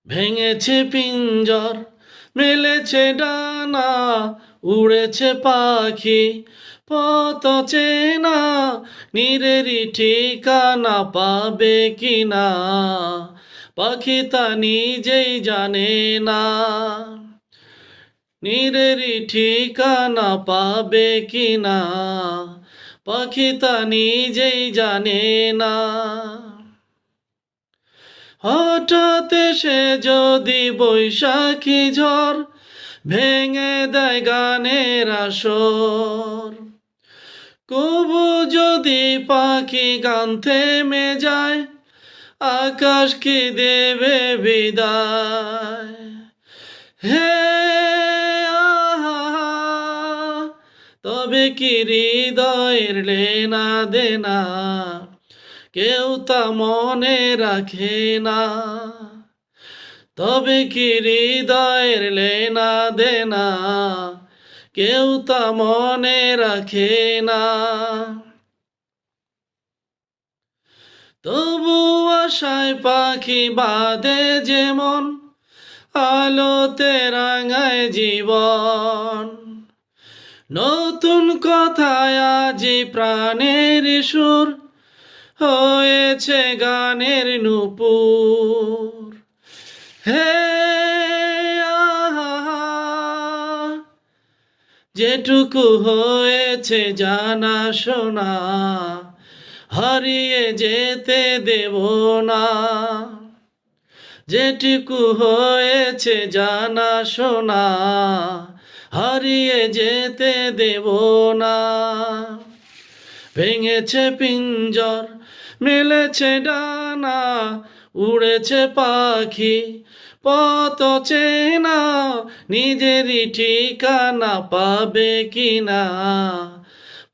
ভেঙেছে পিঞ্জর, মেলেছে ডানা, উড়েছে পাখি পথ চেনা, নীরেরই ঠিকানা পাবে কিনা পাখি তা নিজেই জানে না। নীরেরই ঠিকানা পাবে কিনা পাখি তা নিজেই জানে না। হঠাৎ এসে যদি বৈশাখী ঝড় ভেঙে দেয় গানের আসর, কবু যদি পাখি গান থেমে যায়, আকাশ কি দেবে বিদায়। হে আহা, তবে কি হৃদয়ের লেনা দেনা কেউ তা মনে রাখে না। তবে কি হৃদয়ের লেনা দেনা কেউ তা মনে রাখে না। তবু আশায় পাখি বাঁধে যেমন, আলোতে রাঙায় জীবন। নতুন কথায় আজি প্রাণের সুর হয়েছে গানের নূপুর। হে আহা, যেটুকু হয়েছে জানা শোনা হারিয়ে যেতে দেব না। যেটুকু হয়েছে জানা শোনা হারিয়ে যেতে দেব না। ভেঙেছে পিঞ্জর, মেলেছে ডানা, উড়েছে পাখি পথ চেনা, নিজেরই ঠিকানা পাবে কিনা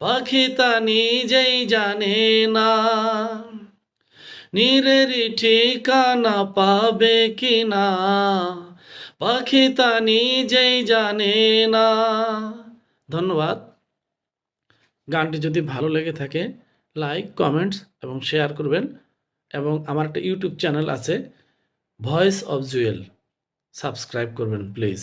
পাখি তা নিজেই জানে না। নীরেরই ঠিকানা পাবে কিনা পাখি তা নিজেই জানে না। ধন্যবাদ। গানটি যদি ভালো লেগে থাকে লাইক, কমেন্টস এবং শেয়ার করবেন। এবং আমার একটা ইউটিউব চ্যানেল আছে, ভয়েস অফ জুয়েল, সাবস্ক্রাইব করবেন প্লিজ।